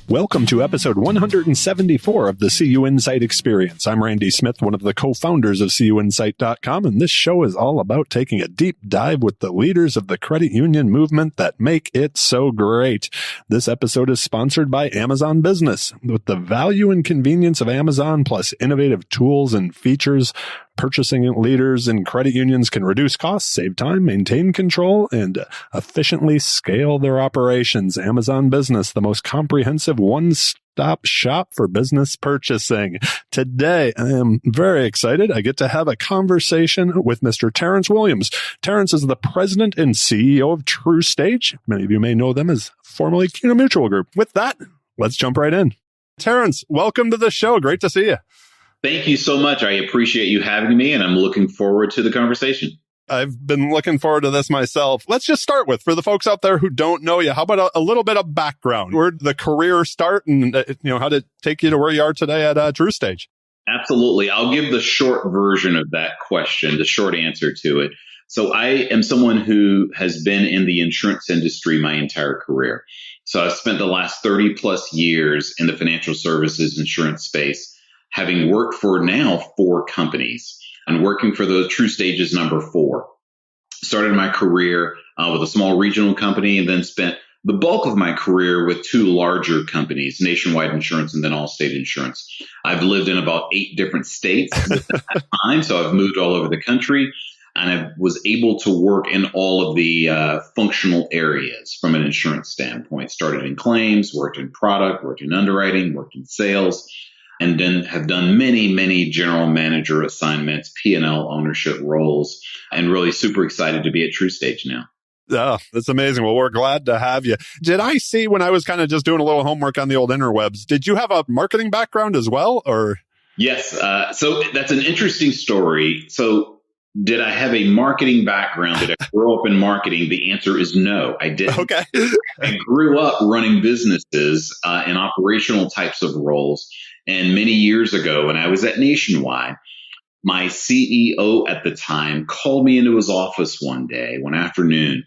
Welcome to episode 174 of the CUInsight Experience. I'm Randy Smith, one of the co-founders of CUInsight.com, and this show is all about taking a deep dive with the leaders of the credit union movement that make it so great. This episode is sponsored by Amazon Business. With the value and convenience of Amazon plus innovative tools and features, purchasing leaders and credit unions can reduce costs, save time, maintain control, and efficiently scale their operations. Amazon Business, the most comprehensive one-stop shop for business purchasing. Today, I am very excited. I get to have a conversation with Mr. Terrance Williams. Terrance is the president and CEO of TruStage. Many of you may know them as formerly CUNA Mutual Group. With that, let's jump right in. Terrance, welcome to the show. Great to see you. Thank you so much. I appreciate you having me, and I'm looking forward to the conversation. I've been looking forward to this myself. Let's just start with, for the folks out there who don't know you, how about a little bit of background? Where did the career start, and how did it take you to where you are today at TruStage? Absolutely. I'll give the short version of that question, the short answer to it. So I am someone who has been in the insurance industry my entire career. So I've spent the last 30 plus years in the financial services insurance space, having worked for now 4 companies, and working for the TruStage is number 4. Started my career with a small regional company, and then spent the bulk of my career with 2 larger companies, Nationwide Insurance and then Allstate Insurance. I've lived in about 8 different states at that time, so I've moved all over the country, and I was able to work in all of the functional areas from an insurance standpoint. Started in claims, worked in product, worked in underwriting, worked in sales, and then have done many, many general manager assignments, P&L ownership roles, and really super excited to be at TruStage now. Oh, that's amazing. Well, we're glad to have you. Did I see when I was kind of just doing a little homework on the old interwebs, did you have a marketing background as well, or? Yes. So that's an interesting story. So did I have a marketing background? Did I grow up in marketing? The answer is no, I didn't. Okay. I grew up running businesses in operational types of roles. And many years ago, when I was at Nationwide, my CEO at the time called me into his office one afternoon,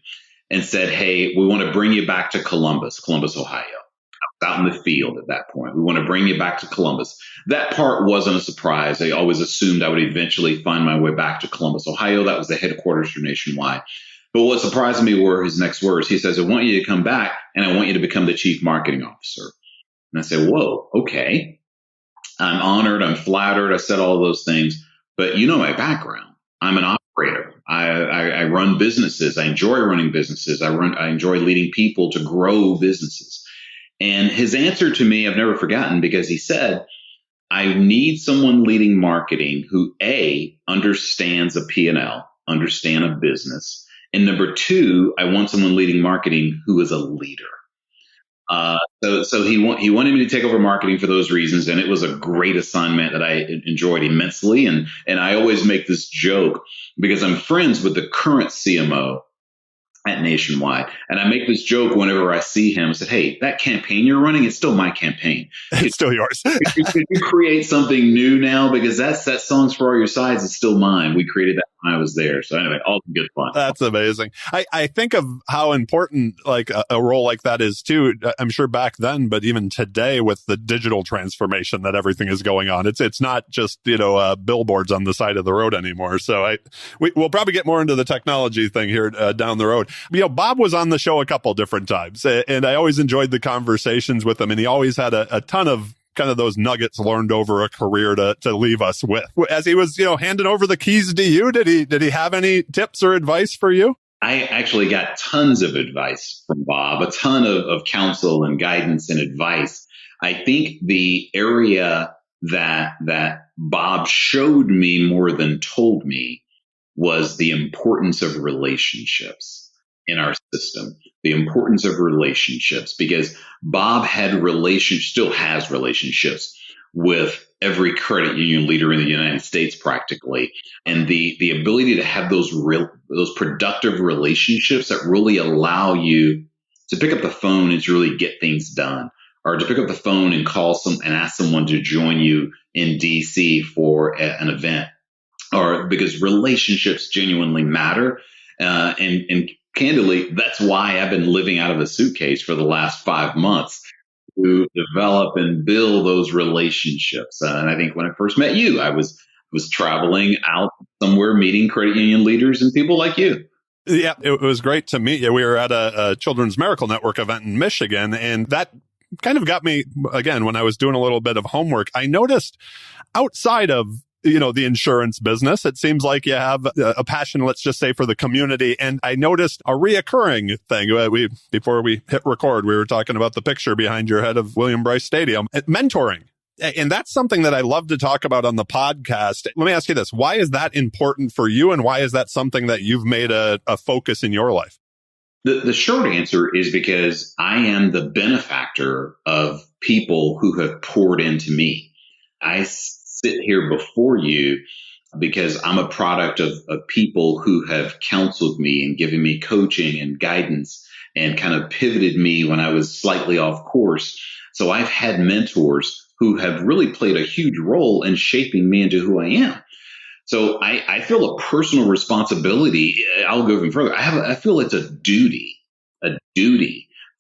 and said, "Hey, we want to bring you back to Columbus, Ohio." I was out in the field at that point. "We want to bring you back to Columbus." That part wasn't a surprise. I always assumed I would eventually find my way back to Columbus, Ohio. That was the headquarters for Nationwide. But what surprised me were his next words. He says, "I want you to come back, and I want you to become the chief marketing officer." And I said, "Whoa, okay." I'm honored. I'm flattered. I said all of those things. But you know my background. I'm an operator. I run businesses. I enjoy running businesses. I enjoy leading people to grow businesses. And his answer to me, I've never forgotten, because he said, "I need someone leading marketing who, A, understands a P&L, understand a business. And number 2, I want someone leading marketing who is a leader." So he wanted me to take over marketing for those reasons, and it was a great assignment that I enjoyed immensely. And I always make this joke because I'm friends with the current CMO at Nationwide, and I make this joke whenever I see him. I said, "Hey, that campaign you're running, it's still my campaign. It's still yours. Could you create something new now? Because that Songs for All Your Sides is still mine. We created that when I was there." So anyway, all good fun. That's amazing. I think of how important like a role like that is too. I'm sure back then, but even today with the digital transformation that everything is going on, it's not just billboards on the side of the road anymore. So we'll probably get more into the technology thing here down the road. Bob was on the show a couple different times, and I always enjoyed the conversations with him, and he always had a ton of kind of those nuggets learned over a career to leave us with. As he was, handing over the keys to you, did he have any tips or advice for you? I actually got tons of advice from Bob, a ton of counsel and guidance and advice. I think the area that Bob showed me more than told me was the importance of relationships in our system, the importance of relationships, because Bob still has relationships with every credit union leader in the United States practically. And the ability to have those productive relationships that really allow you to pick up the phone and to really get things done, or to pick up the phone and and ask someone to join you in DC for an event, or because relationships genuinely matter. And candidly, that's why I've been living out of a suitcase for the last 5 months. to develop and build those relationships. And I think when I first met you, I was traveling out somewhere, meeting credit union leaders and people like you. Yeah, it was great to meet you. We were at a Children's Miracle Network event in Michigan, and that kind of got me, again, when I was doing a little bit of homework, I noticed outside of the insurance business, it seems like you have a passion, let's just say, for the community. And I noticed a reoccurring thing. Before we hit record, we were talking about the picture behind your head of William Bryce Stadium, mentoring. And that's something that I love to talk about on the podcast. Let me ask you this. Why is that important for you? And why is that something that you've made a focus in your life? The short answer is because I am the benefactor of people who have poured into me. I sit here before you because I'm a product of people who have counseled me and given me coaching and guidance and kind of pivoted me when I was slightly off course. So I've had mentors who have really played a huge role in shaping me into who I am. So I feel a personal responsibility. I'll go even further. I feel it's a duty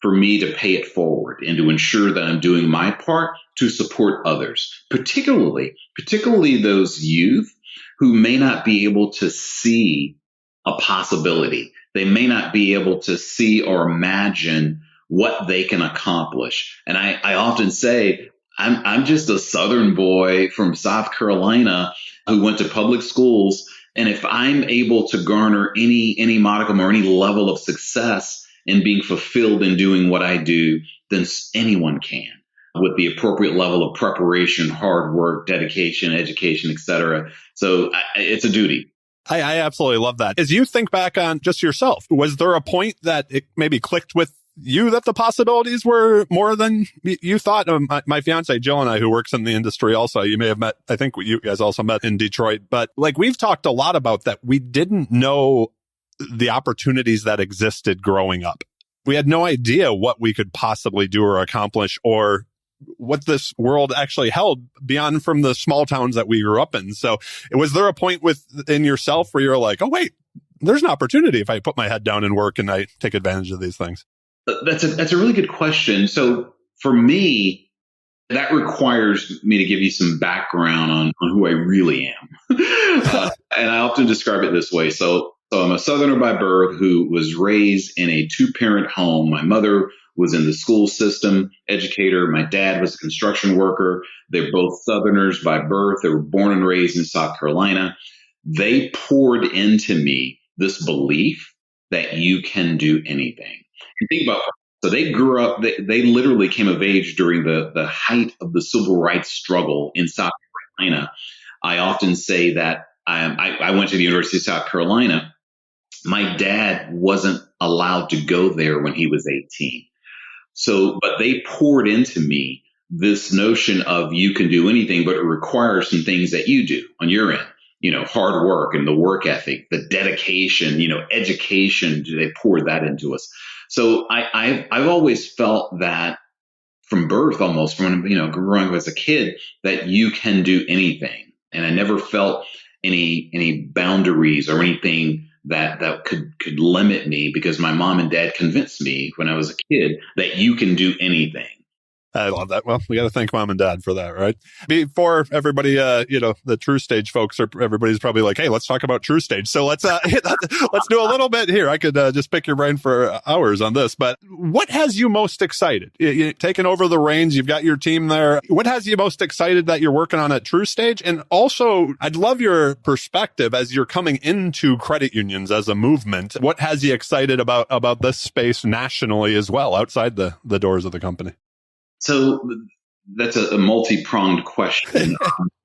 for me to pay it forward and to ensure that I'm doing my part to support others, particularly those youth who may not be able to see a possibility. They may not be able to see or imagine what they can accomplish. And I often say, I'm just a Southern boy from South Carolina who went to public schools. And if I'm able to garner any modicum or any level of success in being fulfilled in doing what I do, then anyone can, with the appropriate level of preparation, hard work, dedication, education, etc. So it's a duty. I absolutely love that. As you think back on just yourself, was there a point that it maybe clicked with you that the possibilities were more than you thought? My fiance Jill and I, who works in the industry also, you may have met, I think you guys also met in Detroit, but like we've talked a lot about that. We didn't know the opportunities that existed growing up. We had no idea what we could possibly do or accomplish or what this world actually held beyond from the small towns that we grew up in. So was there a point within yourself where you're like, oh, wait, there's an opportunity if I put my head down and work and I take advantage of these things? That's a really good question. So for me, that requires me to give you some background on who I really am. And I often describe it this way. So I'm a Southerner by birth who was raised in a two-parent home. My mother was in the school system, educator. My dad was a construction worker. They're both Southerners by birth. They were born and raised in South Carolina. They poured into me this belief that you can do anything. You think about, so they grew up, they literally came of age during the height of the civil rights struggle in South Carolina. I often say that I went to the University of South Carolina. My dad wasn't allowed to go there when he was 18. So, but they poured into me this notion of you can do anything, but it requires some things that you do on your end. Hard work and the work ethic, the dedication, education. They poured that into us. So I've always felt that from birth, almost from growing up as a kid, that you can do anything, and I never felt any boundaries or anything that could limit me, because my mom and dad convinced me when I was a kid that you can do anything. I love that. Well, we got to thank mom and dad for that, right? Before everybody, the TruStage folks everybody's probably like, hey, let's talk about TruStage. So let's do a little bit here. I could just pick your brain for hours on this, but what has you most excited? You taking over the reins, you've got your team there. What has you most excited that you're working on at TruStage? And also, I'd love your perspective as you're coming into credit unions as a movement. What has you excited about this space nationally as well, outside the doors of the company? So that's a multi-pronged question.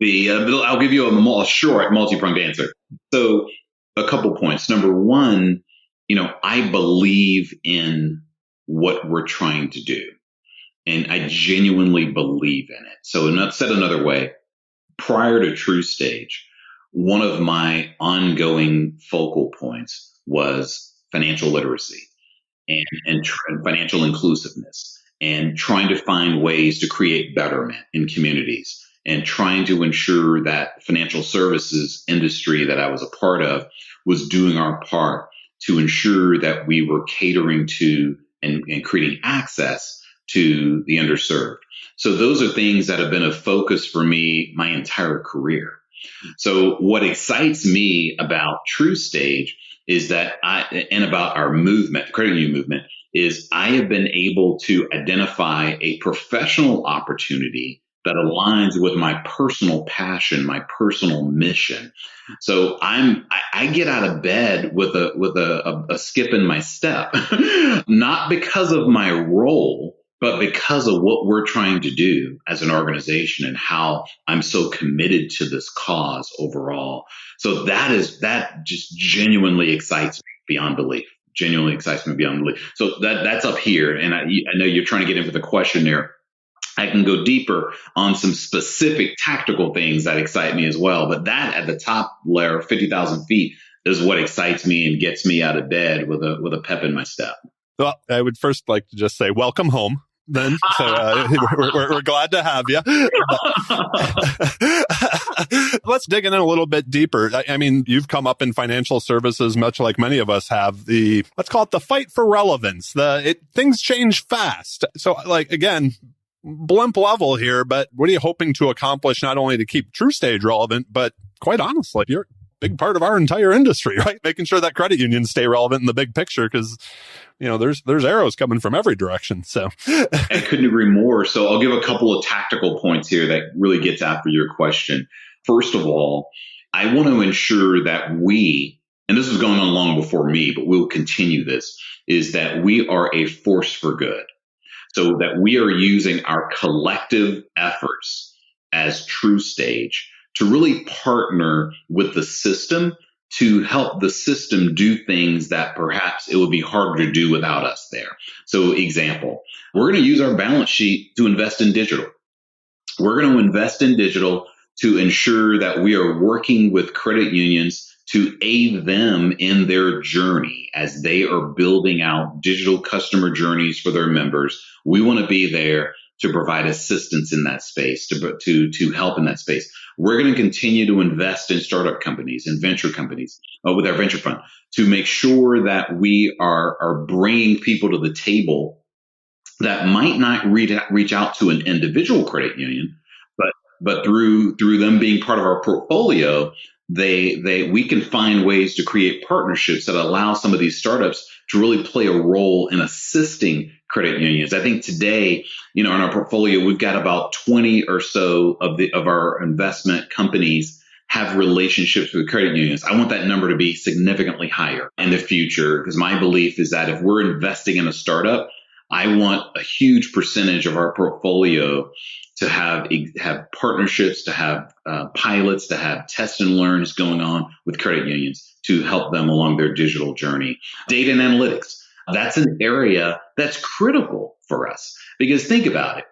I'll give you a short multi-pronged answer. So a couple points. Number one, I believe in what we're trying to do, and I genuinely believe in it. So not said another way, prior to TruStage, one of my ongoing focal points was financial literacy and financial inclusiveness, and trying to find ways to create betterment in communities, and trying to ensure that financial services industry that I was a part of was doing our part to ensure that we were catering to and creating access to the underserved. So those are things that have been a focus for me my entire career. So what excites me about TruStage is that and about our movement, the credit union movement, is I have been able to identify a professional opportunity that aligns with my personal passion, my personal mission. So I get out of bed with a skip in my step, not because of my role, but because of what we're trying to do as an organization and how I'm so committed to this cause overall. So that just genuinely excites me beyond belief. Genuinely excites me beyond belief. So that's up here. And I know you're trying to get into the question there. I can go deeper on some specific tactical things that excite me as well. But that at the top layer, 50,000 feet, is what excites me and gets me out of bed with a pep in my step. Well, I would first like to just say welcome home. Then, so we're glad to have you. Let's dig in a little bit deeper. I mean, you've come up in financial services, much like many of us have. Let's call it the fight for relevance. Things change fast. So, like again, blimp level here. But what are you hoping to accomplish? Not only to keep TruStage relevant, but quite honestly, you're a big part of our entire industry, right? Making sure that credit unions stay relevant in the big picture, because there's arrows coming from every direction. So I couldn't agree more. So I'll give a couple of tactical points here that really gets after your question. First of all, I want to ensure that and this was going on long before me, but we'll continue this, is that we are a force for good. So that we are using our collective efforts as TruStage to really partner with the system to help the system do things that perhaps it would be harder to do without us there. So example, we're going to use our balance sheet to invest in digital. We're going to invest in digital to ensure that we are working with credit unions to aid them in their journey as they are building out digital customer journeys for their members. We want to be there to provide assistance in that space, to help in that space. We're going to continue to invest in startup companies and venture companies with our venture fund to make sure that we are bringing people to the table that might not reach out to an individual credit union, but through them being part of our portfolio, we can find ways to create partnerships that allow some of these startups to really play a role in assisting credit unions. I think today, in our portfolio, we've got about 20 or so of our investment companies have relationships with credit unions. I want that number to be significantly higher in the future, because my belief is that if we're investing in a startup, I want a huge percentage of our portfolio to have partnerships, to have pilots, to have test and learns going on with credit unions to help them along their digital journey. Data and analytics, that's an area that's critical for us, because think about it.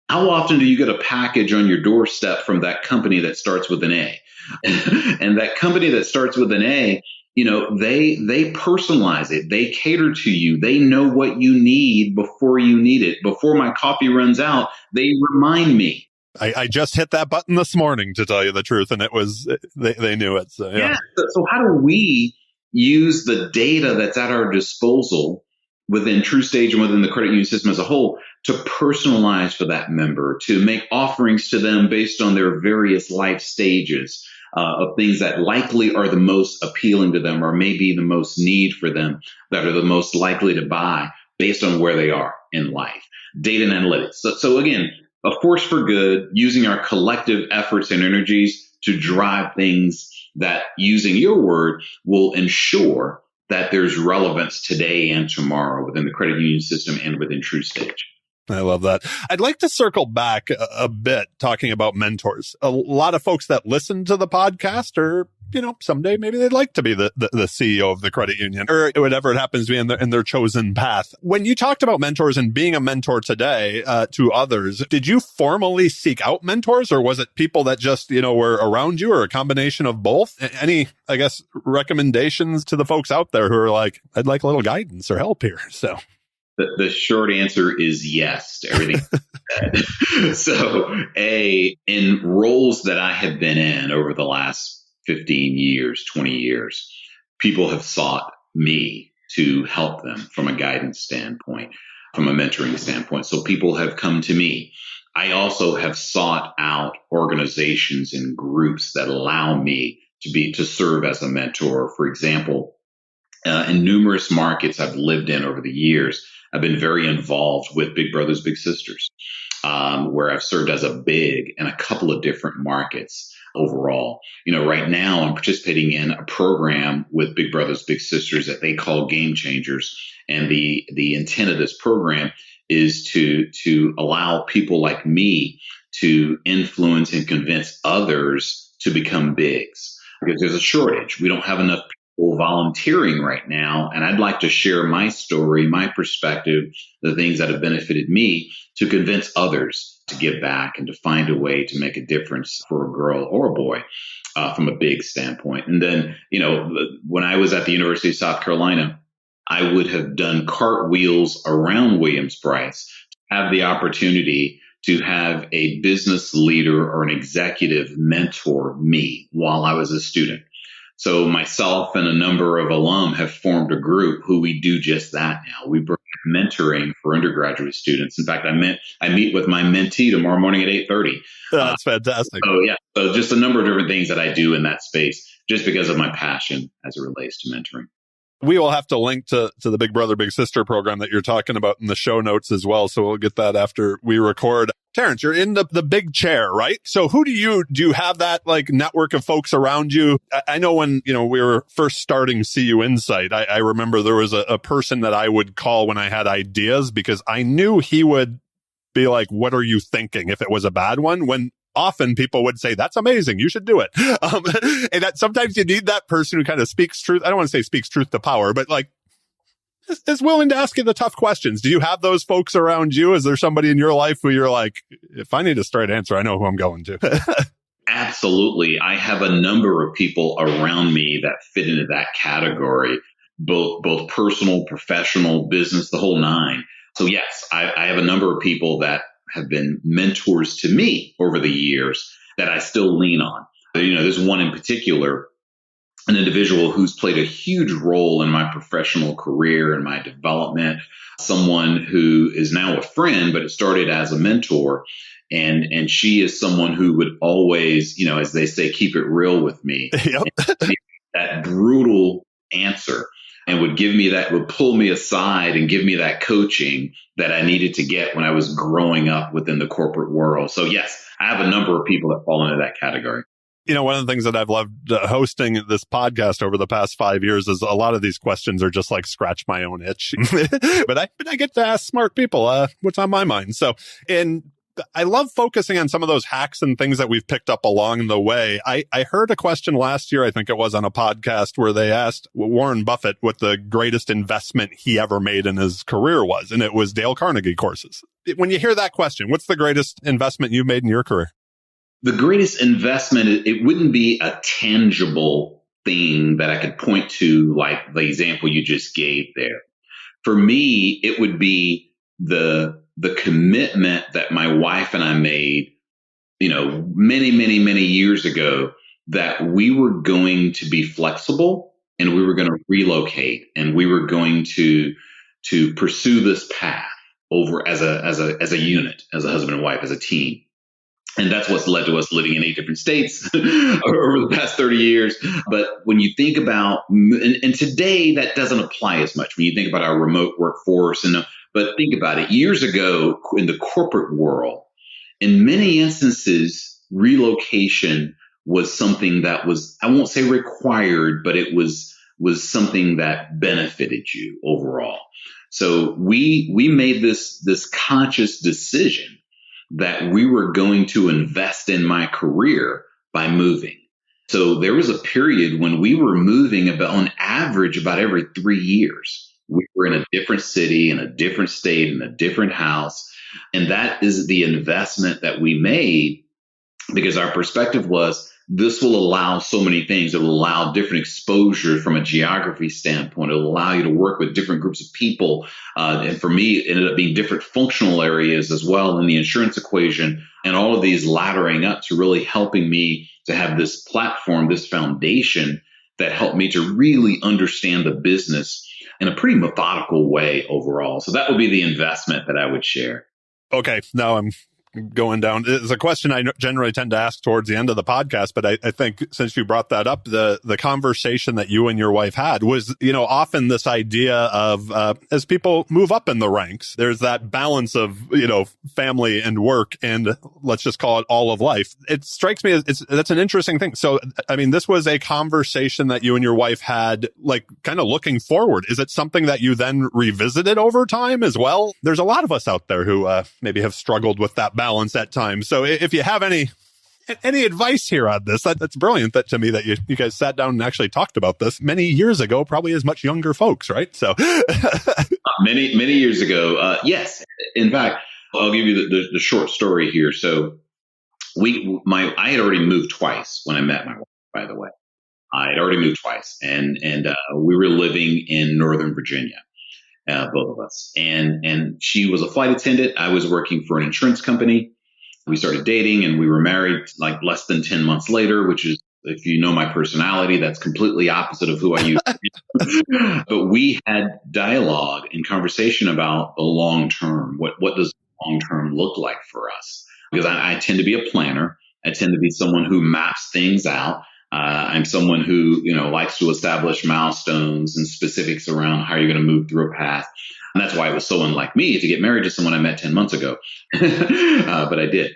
How often do you get a package on your doorstep from that company that starts with an A? And that company that starts with an A, they personalize it. They cater to you. They know what you need before you need it. Before my coffee runs out, they remind me. I just hit that button this morning, to tell you the truth, and it was they knew it. So, yeah. So how do we use the data that's at our disposal within TruStage and within the credit union system as a whole to personalize for that member, to make offerings to them based on their various life stages of things that likely are the most appealing to them, or maybe the most need for them, that are the most likely to buy based on where they are in life. Data and analytics. So again, a force for good, using our collective efforts and energies to drive things that, using your word, will ensure that there's relevance today and tomorrow within the credit union system and within TruStage. I love that. I'd like to circle back a bit talking about mentors. A lot of folks that listen to the podcast are, someday maybe they'd like to be the CEO of the credit union, or whatever it happens to be in their chosen path. When you talked about mentors and being a mentor today to others, did you formally seek out mentors, or was it people that just, were around you, or a combination of both? Any, I guess, recommendations to the folks out there who are like, I'd like a little guidance or help here? So the short answer is yes to everything you said. So, in roles that I have been in over the last 15 years, 20 years, people have sought me to help them from a guidance standpoint. from a mentoring standpoint. So people have come to me. I also have sought out organizations and groups that allow me to serve as a mentor. For example, in numerous markets I've lived in over the years, I've been very involved with Big Brothers Big Sisters, where I've served as a big in a couple of different markets overall. Right now I'm participating in a program with Big Brothers Big Sisters that they call Game Changers, and the intent of this program is to allow people like me to influence and convince others to become bigs, because there's a shortage. We don't have enough people volunteering right now. And I'd like to share my story, my perspective, the things that have benefited me, to convince others to give back and to find a way to make a difference for a girl or a boy from a big standpoint. And then, when I was at the University of South Carolina, I would have done cartwheels around Williams-Brice to have the opportunity to have a business leader or an executive mentor me while I was a student. So myself and a number of alum have formed a group who we do just that now. We provide mentoring for undergraduate students. In fact, I meet with my mentee tomorrow morning at 8:30. That's fantastic. So just a number of different things that I do in that space just because of my passion as it relates to mentoring. We will have to link to the Big Brother, Big Sister program that you're talking about in the show notes as well. So we'll get that after we record. Terrance, you're in the big chair, right? So who do you have that like network of folks around you? I know when, we were first starting CUInsight, I remember there was a person that I would call when I had ideas, because I knew he would be like, what are you thinking? If it was a bad one, when often people would say, that's amazing, you should do it. And that sometimes you need that person who kind of speaks truth. I don't want to say speaks truth to power, but like is willing to ask you the tough questions. Do you have those folks around you? Is there somebody in your life who you're like, if I need a straight answer, I know who I'm going to? Absolutely. I have a number of people around me that fit into that category, both personal, professional, business, the whole nine. So yes, I have a number of people that have been mentors to me over the years that I still lean on. There's one in particular, an individual who's played a huge role in my professional career and my development, someone who is now a friend, but it started as a mentor. And she is someone who would always, as they say, keep it real with me. Yep. That brutal answer. And would pull me aside and give me that coaching that I needed to get when I was growing up within the corporate world. So yes, I have a number of people that fall into that category. One of the things that I've loved hosting this podcast over the past 5 years is a lot of these questions are just like scratch my own itch. but I get to ask smart people what's on my mind. So, I love focusing on some of those hacks and things that we've picked up along the way. I heard a question last year, I think it was on a podcast, where they asked Warren Buffett what the greatest investment he ever made in his career was. And it was Dale Carnegie courses. When you hear that question, what's the greatest investment you've made in your career? The greatest investment, it wouldn't be a tangible thing that I could point to, like the example you just gave there. For me, it would be the commitment that my wife and I made, many, many, many years ago, that we were going to be flexible and we were going to relocate and we were going to pursue this path over as a unit, as a husband and wife, as a team. And that's what's led to us living in 8 different states over the past 30 years. But when you think about, and today that doesn't apply as much when you think about our remote workforce, but think about it. Years ago in the corporate world, in many instances, relocation was something that was, I won't say required, but it was something that benefited you overall. So we made this conscious decision that we were going to invest in my career by moving. So there was a period when we were moving on average about every 3 years. We were in a different city, in a different state, in a different house. And that is the investment that we made, because our perspective was, this will allow so many things. It will allow different exposure from a geography standpoint. It will allow you to work with different groups of people. And for me, it ended up being different functional areas as well in the insurance equation, and all of these laddering up to really helping me to have this platform, this foundation that helped me to really understand the business in a pretty methodical way overall. So that would be the investment that I would share. Okay, now I'm going down. It's a question I generally tend to ask towards the end of the podcast, but I think since you brought that up, the conversation that you and your wife had was, often this idea of, as people move up in the ranks, there's that balance of, family and work and let's just call it all of life. It strikes me as that's an interesting thing. So, I mean, this was a conversation that you and your wife had, like, kind of looking forward. Is it something that you then revisited over time as well? There's a lot of us out there who maybe have struggled with that balance at times. So if you have any advice here on this, that's brilliant. That to me that you guys sat down and actually talked about this many years ago, probably as much younger folks, right? So many years ago, yes. In fact, I'll give you the short story here. So I had already moved twice when I met my wife. By the way, I had already moved twice, and we were living in Northern Virginia. Both of us. And she was a flight attendant. I was working for an insurance company. We started dating and we were married like less than 10 months later, which is, if you know my personality, that's completely opposite of who I used to be. But we had dialogue and conversation about the long term. What does long term look like for us? Because I tend to be a planner. I tend to be someone who maps things out. I'm someone who, likes to establish milestones and specifics around how you're going to move through a path. And that's why it was so unlike me to get married to someone I met 10 months ago. But I did.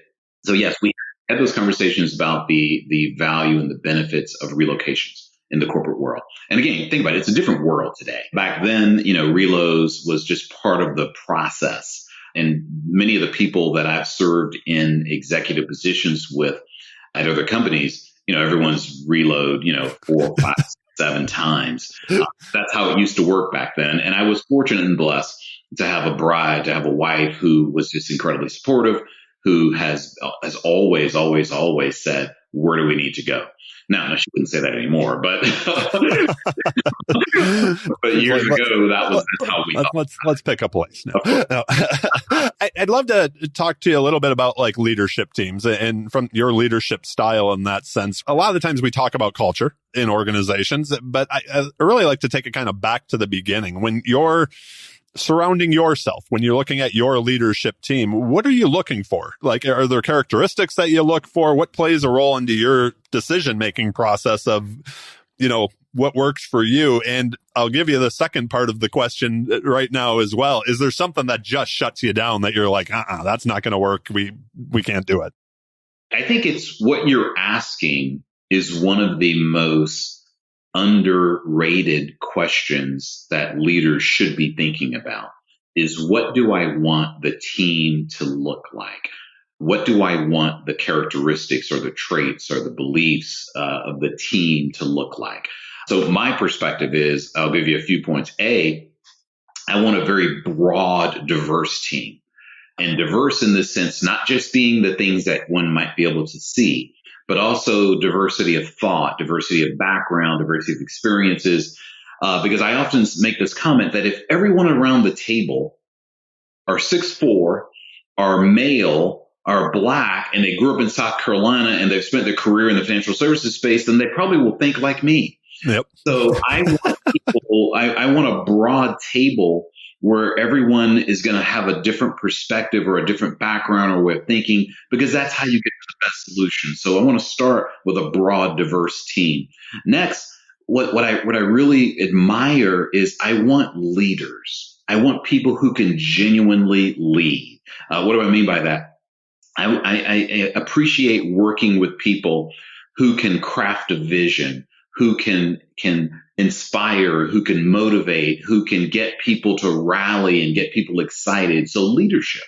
So yes, we had those conversations about the value and the benefits of relocations in the corporate world. And again, think about it. It's a different world today. Back then, relos was just part of the process. And many of the people that I've served in executive positions with at other companies, everyone's reload, 4, 5, 7 times. That's how it used to work back then. And I was fortunate and blessed to have a bride, to have a wife who was just incredibly supportive, who has always, always, always said, where do we need to go? Now, she wouldn't say that anymore, but but years ago, that's how we thought. Let's pick a place. No. I'd love to talk to you a little bit about like leadership teams and from your leadership style in that sense. A lot of the times we talk about culture in organizations, but I really like to take it kind of back to the beginning. When you're surrounding yourself, when you're looking at your leadership team, what are you looking for? Like, are there characteristics that you look for? What plays a role into your decision-making process of, what works for you? And I'll give you the second part of the question right now as well. Is there something that just shuts you down that you're like, that's not going to work. We can't do it. I think it's what you're asking is one of the most underrated questions that leaders should be thinking about is, what do I want the team to look like? What do I want the characteristics or the traits or the beliefs of the team to look like? So my perspective is, I'll give you a few points. I want a very broad, diverse team. And diverse in this sense, not just being the things that one might be able to see, but also diversity of thought, diversity of background, diversity of experiences. Because I often make this comment that if everyone around the table are 6'4", are male, are Black, and they grew up in South Carolina and they've spent their career in the financial services space, then they probably will think like me. Yep. So I want a broad table where everyone is going to have a different perspective or a different background or way of thinking, because that's how you get to the best solution. So I want to start with a broad, diverse team. Next, what I really admire is I want leaders. I want people who can genuinely lead. What do I mean by that? I appreciate working with people who can craft a vision, who can inspire, who can motivate, who can get people to rally and get people excited. So leadership.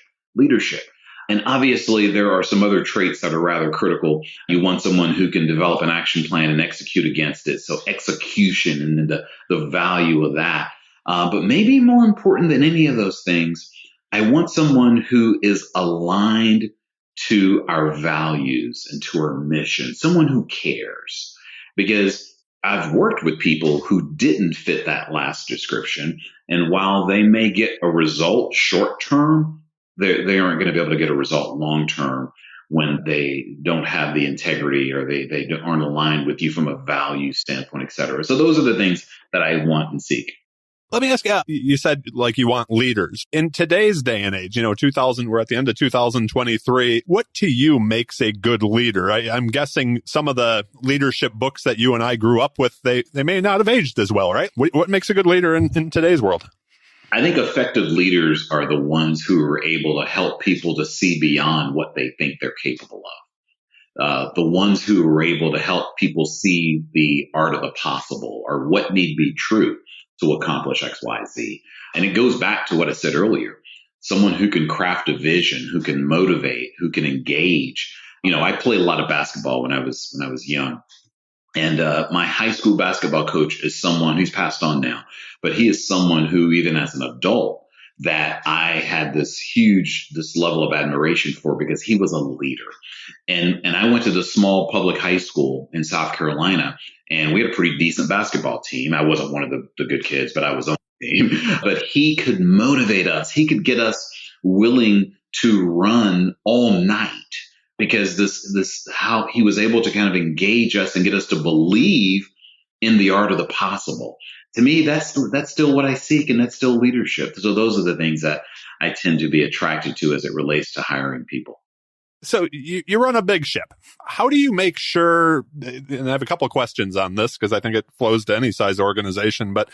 And obviously there are some other traits that are rather critical. You want someone who can develop an action plan and execute against it. So execution and the value of that. But maybe more important than any of those things, I want someone who is aligned to our values and to our mission, someone who cares. Because I've worked with people who didn't fit that last description. And while they may get a result short term, they aren't going to be able to get a result long term when they don't have the integrity or they aren't aligned with you from a value standpoint, et cetera. So those are the things that I want and seek. Let me ask you, you said like you want leaders. In today's day and age, 2000, we're at the end of 2023. What to you makes a good leader? I'm guessing some of the leadership books that you and I grew up with, they may not have aged as well, right? What makes a good leader in today's world? I think effective leaders are the ones who are able to help people to see beyond what they think they're capable of. The ones who are able to help people see the art of the possible or what need be true to accomplish X, Y, Z. And it goes back to what I said earlier. Someone who can craft a vision, who can motivate, who can engage. I played a lot of basketball when I was young. And my high school basketball coach is someone who's passed on now, but he is someone who, even as an adult, that I had this level of admiration for because he was a leader. And I went to the small public high school in South Carolina, and we had a pretty decent basketball team. I wasn't one of the good kids, but I was on the team. But he could motivate us. He could get us willing to run all night because this how he was able to kind of engage us and get us to believe in the art of the possible. To me, that's still what I seek, and that's still leadership. So those are the things that I tend to be attracted to as it relates to hiring people. So you run a big ship. How do you make sure, and I have a couple of questions on this because I think it flows to any size organization, but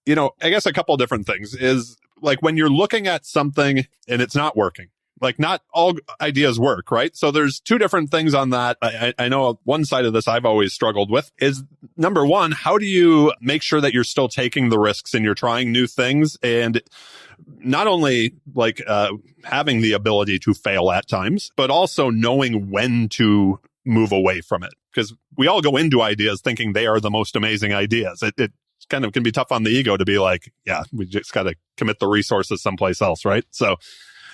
I guess a couple of different things is like when you're looking at something and it's not working, like not all ideas work, right? So there's two different things on that. I know one side of this I've always struggled with is number one, how do you make sure that you're still taking the risks and you're trying new things and not only like having the ability to fail at times, but also knowing when to move away from it? Because we all go into ideas thinking they are the most amazing ideas. It kind of can be tough on the ego to be like, yeah, we just got to commit the resources someplace else, right? So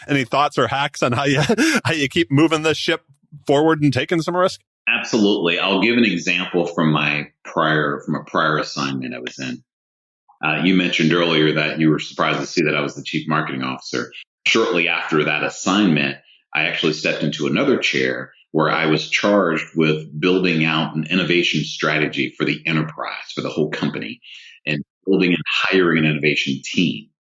any thoughts or hacks on how you keep moving this ship forward and taking some risk? Absolutely. I'll give an example from a prior assignment I was in. You mentioned earlier that you were surprised to see that I was the chief marketing officer. Shortly after that assignment, I actually stepped into another chair where I was charged with building out an innovation strategy for the enterprise, for the whole company, and building and hiring an innovation team.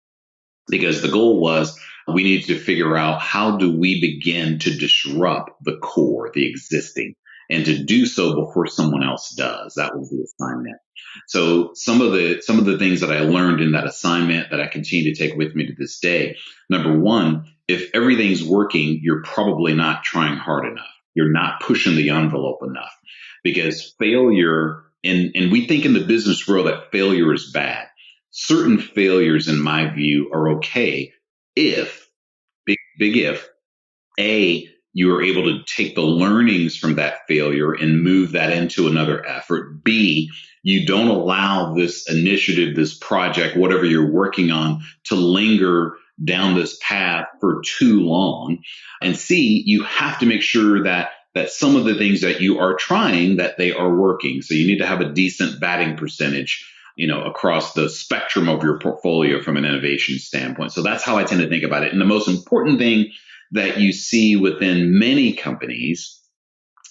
Because the goal was we needed to figure out how do we begin to disrupt the core, the existing, and to do so before someone else does. That was the assignment. So some of the things that I learned in that assignment that I continue to take with me to this day. Number one, if everything's working, you're probably not trying hard enough. You're not pushing the envelope enough, because failure, and we think in the business world that failure is bad. Certain failures, in my view, are okay if, big if, A, you are able to take the learnings from that failure and move that into another effort. B, you don't allow this initiative, this project, whatever you're working on, to linger down this path for too long. And C, you have to make sure that some of the things that you are trying, that they are working. So you need to have a decent batting percentage, across the spectrum of your portfolio from an innovation standpoint. So that's how I tend to think about it. And the most important thing that you see within many companies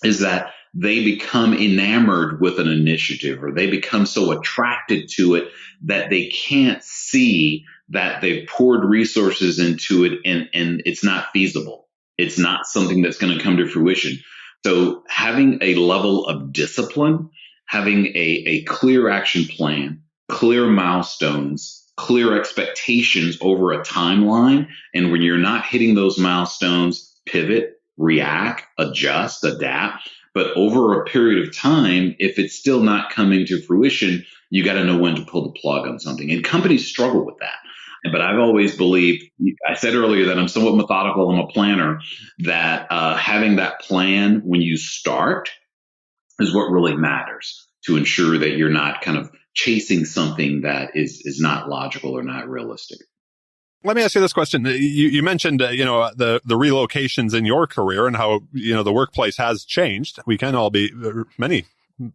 is that they become enamored with an initiative, or they become so attracted to it that they can't see that they've poured resources into it and it's not feasible. It's not something that's going to come to fruition. So having a level of discipline, having a clear action plan, clear milestones, clear expectations over a timeline. And when you're not hitting those milestones, pivot, react, adjust, adapt. But over a period of time, if it's still not coming to fruition, you got to know when to pull the plug on something. And companies struggle with that. But I've always believed, I said earlier that I'm somewhat methodical. I'm a planner, that having that plan when you start is what really matters, to ensure that you're not kind of chasing something that is not logical or not realistic. Let me ask you this question. You mentioned, the relocations in your career and how, the workplace has changed. We can all many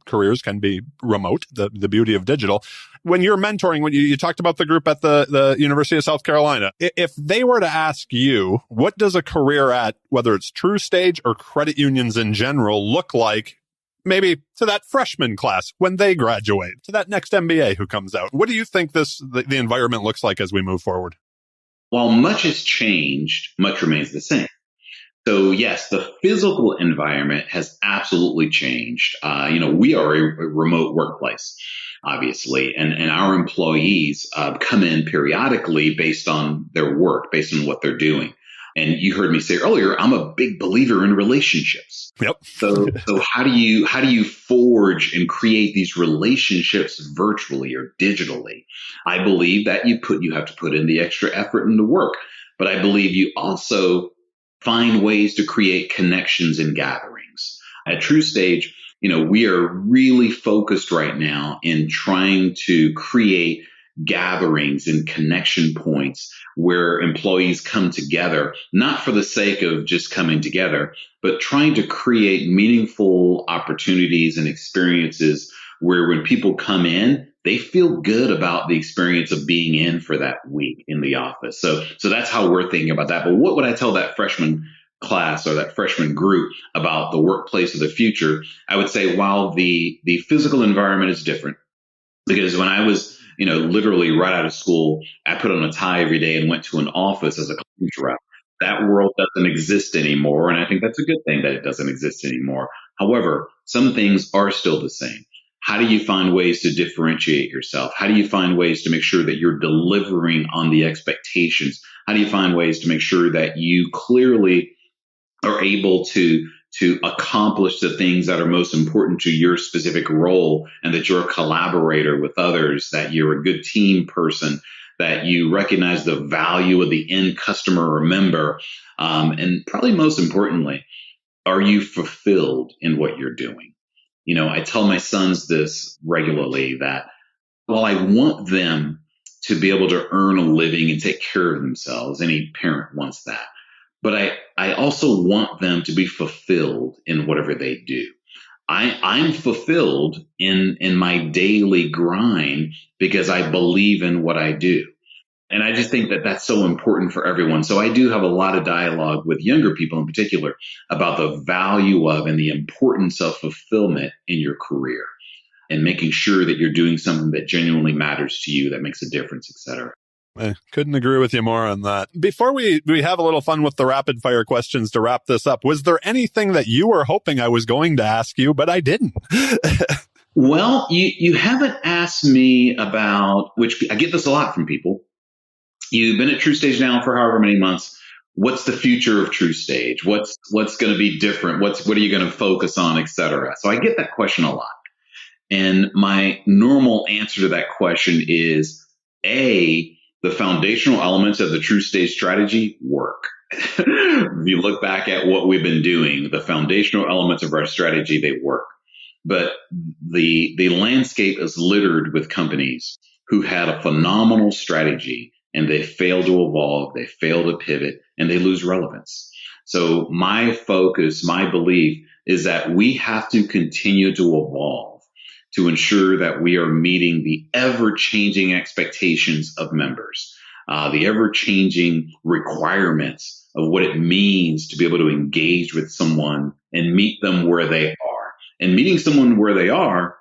careers can be remote, the beauty of digital. When you're mentoring, when you talked about the group at the University of South Carolina, if they were to ask you, what does a career at, whether it's TruStage or credit unions in general, look like maybe to that freshman class when they graduate, to that next MBA who comes out? What do you think the environment looks like as we move forward? While much has changed, much remains the same. So yes, the physical environment has absolutely changed. We are a remote workplace, obviously, and our employees come in periodically based on their work, based on what they're doing. And you heard me say earlier, I'm a big believer in relationships. Yep. So how do you forge and create these relationships virtually or digitally? I believe that you have to put in the extra effort and the work, but I believe you also find ways to create connections and gatherings. At TruStage, we are really focused right now in trying to create gatherings and connection points where employees come together, not for the sake of just coming together, but trying to create meaningful opportunities and experiences where when people come in, they feel good about the experience of being in for that week in the office. So that's how we're thinking about that. But what would I tell that freshman class or that freshman group about the workplace of the future? I would say while the physical environment is different, because when I was literally right out of school, I put on a tie every day and went to an office as a claims rep. That world doesn't exist anymore. And I think that's a good thing that it doesn't exist anymore. However, some things are still the same. How do you find ways to differentiate yourself? How do you find ways to make sure that you're delivering on the expectations? How do you find ways to make sure that you clearly are able to accomplish the things that are most important to your specific role, and that you're a collaborator with others, that you're a good team person, that you recognize the value of the end customer or member, and probably most importantly, are you fulfilled in what you're doing? I tell my sons this regularly, that while I want them to be able to earn a living and take care of themselves, any parent wants that. But I also want them to be fulfilled in whatever they do. I'm fulfilled in my daily grind because I believe in what I do. And I just think that that's so important for everyone. So I do have a lot of dialogue with younger people in particular about the value of and the importance of fulfillment in your career and making sure that you're doing something that genuinely matters to you, that makes a difference, et cetera. I couldn't agree with you more on that. Before we have a little fun with the rapid fire questions to wrap this up, was there anything that you were hoping I was going to ask you, but I didn't? Well, you haven't asked me about, which I get this a lot from people. You've been at TruStage now for however many months. What's the future of TruStage? What's going to be different? What are you going to focus on, et cetera? So I get that question a lot. And my normal answer to that question is, the foundational elements of the TruStage strategy work. If you look back at what we've been doing, the foundational elements of our strategy, they work. But the landscape is littered with companies who had a phenomenal strategy and they fail to evolve, they fail to pivot, and they lose relevance. So my focus, my belief is that we have to continue to evolve to ensure that we are meeting the ever-changing expectations of members, the ever-changing requirements of what it means to be able to engage with someone and meet them where they are. And meeting someone where they are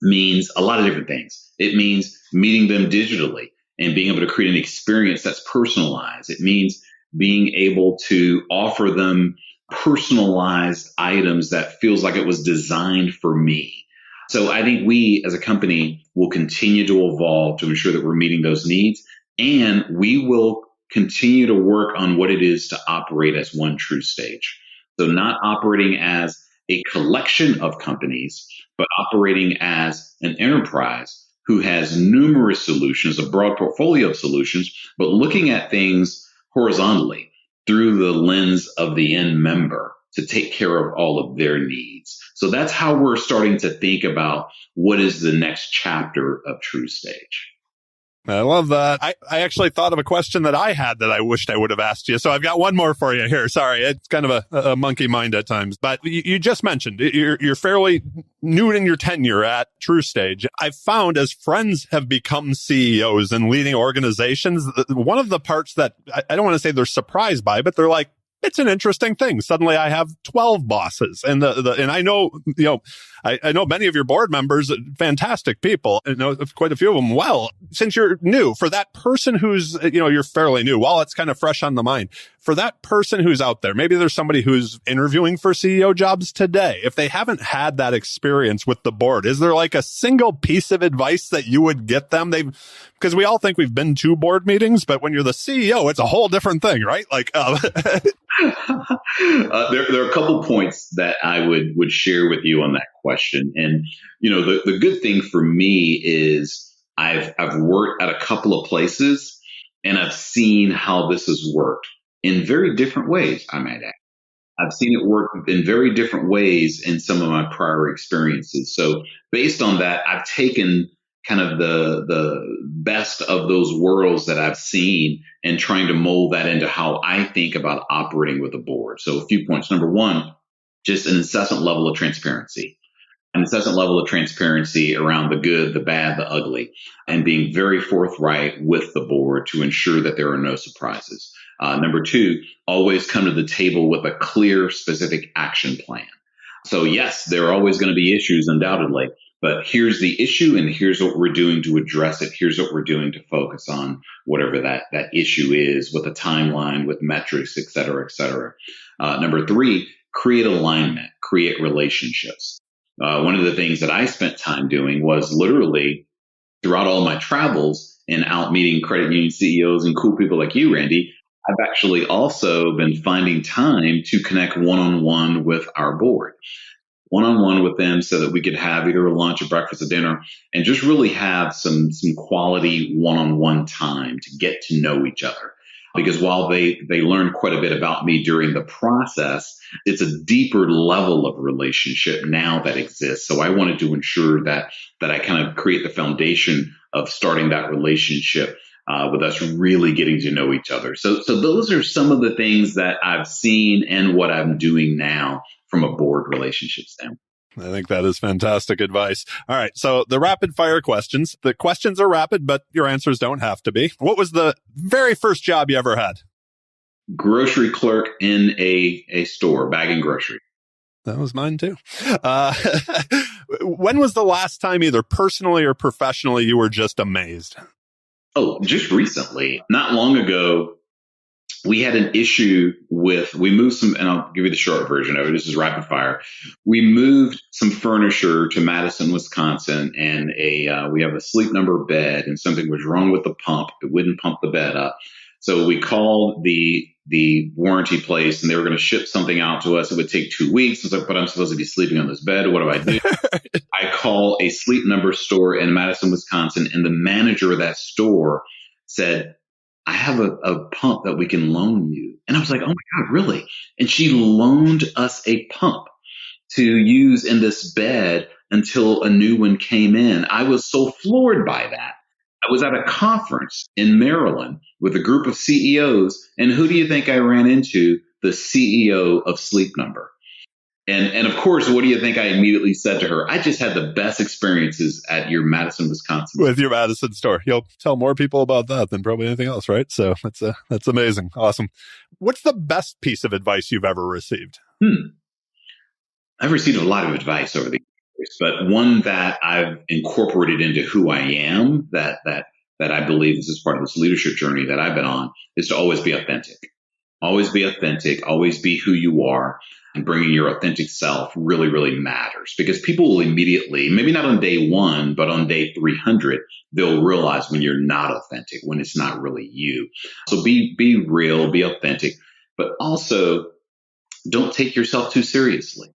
means a lot of different things. It means meeting them digitally and being able to create an experience that's personalized. It means being able to offer them personalized items that feels like it was designed for me. So I think we as a company will continue to evolve to ensure that we're meeting those needs, and we will continue to work on what it is to operate as one TruStage. So not operating as a collection of companies, but operating as an enterprise who has numerous solutions, a broad portfolio of solutions, but looking at things horizontally through the lens of the end member to take care of all of their needs. So that's how we're starting to think about what is the next chapter of TruStage. I love that. I actually thought of a question that I had that I wished I would have asked you. So I've got one more for you here. Sorry, it's kind of a monkey mind at times. But you just mentioned you're fairly new in your tenure at TruStage. I've found as friends have become CEOs and leading organizations, one of the parts that I don't want to say they're surprised by, but they're like, it's an interesting thing. Suddenly I have 12 bosses, and and I know, I know many of your board members, fantastic people, I know quite a few of them well. Since you're new, for that person who's, you're fairly new, while it's kind of fresh on the mind, for that person who's out there, maybe there's somebody who's interviewing for CEO jobs today. If they haven't had that experience with the board, is there like a single piece of advice that you would get them? Because we all think we've been to board meetings, but when you're the CEO, it's a whole different thing, right? Like, there are a couple points that I would share with you on that question. And, the good thing for me is I've worked at a couple of places and I've seen how this has worked in very different ways, I might add. I've seen it work in very different ways in some of my prior experiences. So based on that, I've taken kind of the best of those worlds that I've seen and trying to mold that into how I think about operating with a board. So a few points. Number one, just an incessant level of transparency. An incessant level of transparency around the good, the bad, the ugly, and being very forthright with the board to ensure that there are no surprises. Number two, always come to the table with a clear, specific action plan. So yes, there are always going to be issues, undoubtedly, but here's the issue and here's what we're doing to address it. Here's what we're doing to focus on whatever that issue is, with a timeline, with metrics, et cetera, et cetera. Number three, create alignment, create relationships. One of the things that I spent time doing was literally throughout all my travels and out meeting credit union CEOs and cool people like you, Randy, I've actually also been finding time to connect one-on-one with our board, one-on-one with them so that we could have either a lunch, a breakfast, a dinner, and just really have some quality one-on-one time to get to know each other. Because while they learned quite a bit about me during the process, it's a deeper level of relationship now that exists. So I wanted to ensure that I kind of create the foundation of starting that relationship with us really getting to know each other. So those are some of the things that I've seen and what I'm doing now from a board relationship standpoint. I think that is fantastic advice. All right. So the rapid fire questions. The questions are rapid, but your answers don't have to be. What was the very first job you ever had? Grocery clerk in a store, bagging groceries. That was mine too. When was the last time, either personally or professionally, you were just amazed? Oh, just recently. Not long ago, we had an issue we moved some, and I'll give you the short version of it. This is rapid fire. We moved some furniture to Madison, Wisconsin, and we have a Sleep Number bed, and something was wrong with the pump. It wouldn't pump the bed up. So we called the warranty place, and they were going to ship something out to us. It would take 2 weeks. I was like, but I'm supposed to be sleeping on this bed. What do I do? I call a Sleep Number store in Madison, Wisconsin, and the manager of that store said, I have a pump that we can loan you. And I was like, oh my God, really? And she loaned us a pump to use in this bed until a new one came in. I was so floored by that. I was at a conference in Maryland with a group of CEOs. And who do you think I ran into? The CEO of Sleep Number. And of course, what do you think I immediately said to her? I just had the best experiences at your Madison, Wisconsin. With your Madison store. You'll tell more people about that than probably anything else, right? So that's amazing. Awesome. What's the best piece of advice you've ever received? I've received a lot of advice over the years, but one that I've incorporated into who I am, that I believe this is part of this leadership journey that I've been on, is to always be authentic. Always be authentic. Always be who you are. And bringing your authentic self really, really matters, because people will immediately, maybe not on day one, but on day 300, they'll realize when you're not authentic, when it's not really you. So be real, be authentic, but also don't take yourself too seriously.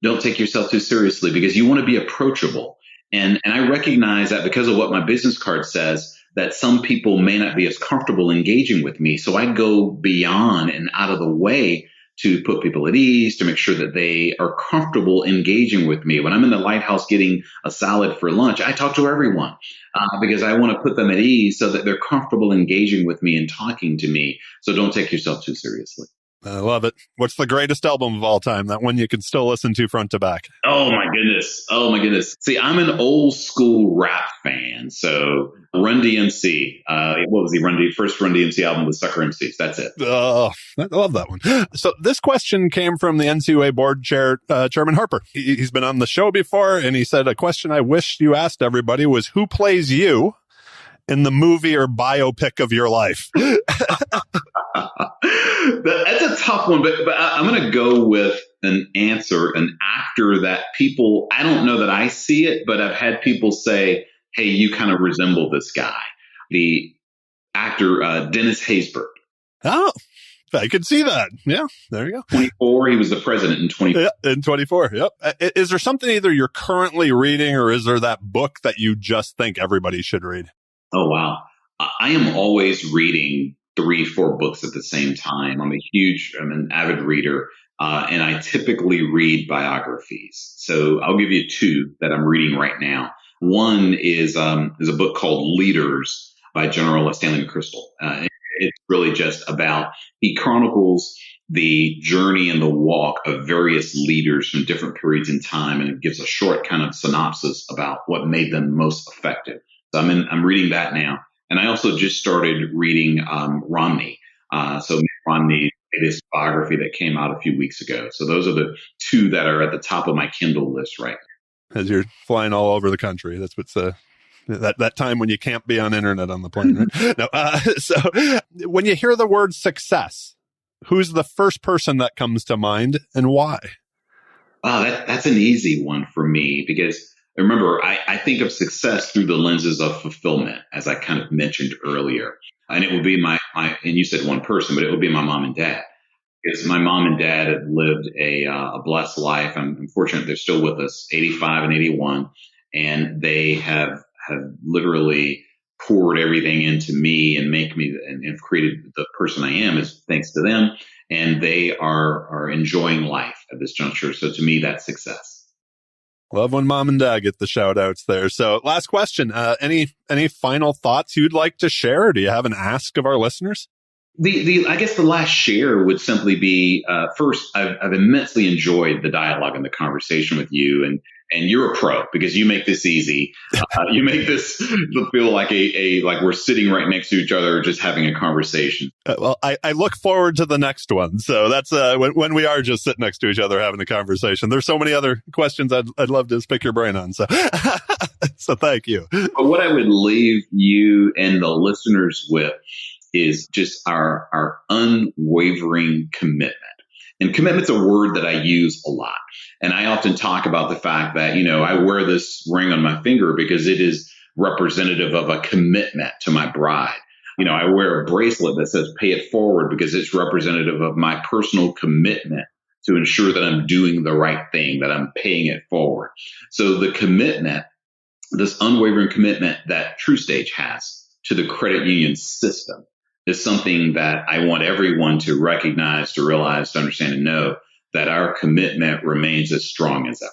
Don't take yourself too seriously, because you want to be approachable. And I recognize that because of what my business card says, that some people may not be as comfortable engaging with me. So I go beyond and out of the way to put people at ease, to make sure that they are comfortable engaging with me. When I'm in the lighthouse getting a salad for lunch, I talk to everyone because I want to put them at ease so that they're comfortable engaging with me and talking to me. So don't take yourself too seriously. I love it. What's the greatest album of all time? That one you can still listen to front to back. Oh my goodness. Oh my goodness. See, I'm an old school rap fan. So Run DMC, what was the first Run DMC album with Sucker MCs? That's it. Oh, I love that one. So this question came from the NCUA board chair, Chairman Harper. He's been on the show before, and he said, a question I wish you asked everybody was, who plays you in the movie or biopic of your life? That's a tough one, but I'm going to go with an actor that people, I don't know that I see it, but I've had people say, hey, you kind of resemble this guy. The actor, Dennis Haysbert. Oh, I could see that. Yeah, there you go. 24, he was the president in 24. Yeah, in 24, yep. Is there something either you're currently reading or is there that book that you just think everybody should read? Oh, wow. I am always reading 3-4 books at the same time. I'm an avid reader, and I typically read biographies. So I'll give you 2 that I'm reading right now. One is a book called Leaders by General Stanley McChrystal. It's really just about, he chronicles the journey and the walk of various leaders from different periods in time, and it gives a short kind of synopsis about what made them most effective. So I'm reading that now. And I also just started reading Romney. So Mitt Romney's latest biography that came out a few weeks ago. So those are the 2 that are at the top of my Kindle list right now. As you're flying all over the country. That's what's that time when you can't be on internet on the plane, right? No. So when you hear the word success, who's the first person that comes to mind and why? Oh, that's an easy one for me, because remember, I think of success through the lenses of fulfillment, as I kind of mentioned earlier. And it would be my and you said one person, but it would be my mom and dad. Because my mom and dad have lived a blessed life. I'm fortunate they're still with us, 85 and 81. And they have literally poured everything into me and make me and have created the person I am, is thanks to them. And they are enjoying life at this juncture. So to me, that's success. Love when mom and dad get the shout outs there. So last question, any final thoughts you'd like to share? Or do you have an ask of our listeners? I guess the last share would simply be, first, I've immensely enjoyed the dialogue and the conversation with you, and you're a pro because you make this easy. You make this feel like like we're sitting right next to each other, just having a conversation. Well, I look forward to the next one. So that's when we are just sitting next to each other having a conversation. There's so many other questions I'd love to pick your brain on. So, so thank you. But what I would leave you and the listeners with is just our unwavering commitment. And commitment's a word that I use a lot. And I often talk about the fact that, I wear this ring on my finger because it is representative of a commitment to my bride. I wear a bracelet that says pay it forward because it's representative of my personal commitment to ensure that I'm doing the right thing, that I'm paying it forward. So the commitment, this unwavering commitment that TruStage has to the credit union system, is something that I want everyone to recognize, to realize, to understand, and know that our commitment remains as strong as ever.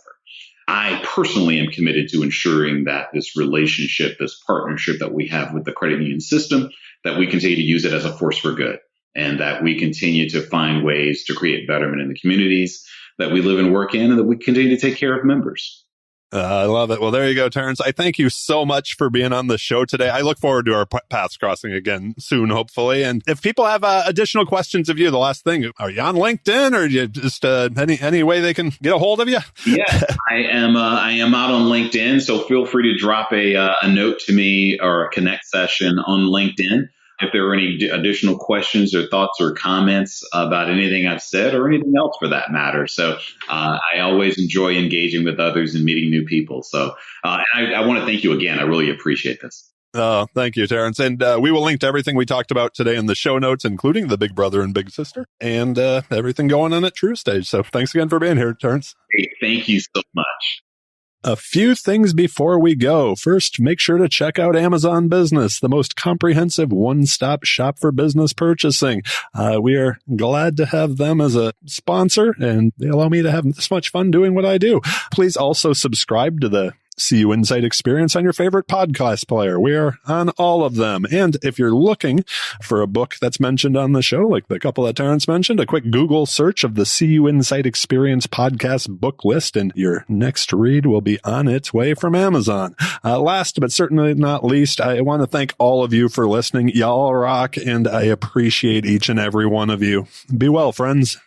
I personally am committed to ensuring that this relationship, this partnership that we have with the credit union system, that we continue to use it as a force for good, and that we continue to find ways to create betterment in the communities that we live and work in, and that we continue to take care of members. I love it. Well, there you go, Terrance. I thank you so much for being on the show today. I look forward to our paths crossing again soon, hopefully. And if people have additional questions of you, the last thing, are you on LinkedIn, or you just any way they can get a hold of you? Yeah, I am out on LinkedIn. So feel free to drop a note to me or a connect session on LinkedIn. If there are any additional questions or thoughts or comments about anything I've said, or anything else for that matter. So I always enjoy engaging with others and meeting new people. So I want to thank you again. I really appreciate this. Oh, thank you, Terrance. And we will link to everything we talked about today in the show notes, including the Big Brother and Big Sister, and everything going on at TruStage. So thanks again for being here, Terrance. Hey, thank you so much. A few things before we go. First, make sure to check out Amazon Business, the most comprehensive one-stop shop for business purchasing. We are glad to have them as a sponsor, and they allow me to have this much fun doing what I do. Please also subscribe to the CU Insight Experience on your favorite podcast player. We are on all of them. And if you're looking for a book that's mentioned on the show, like the couple that Terrance mentioned, a quick Google search of the CU Insight Experience podcast book list, and your next read will be on its way from Amazon. Last but certainly not least, I want to thank all of you for listening. Y'all rock, and I appreciate each and every one of you. Be well, friends.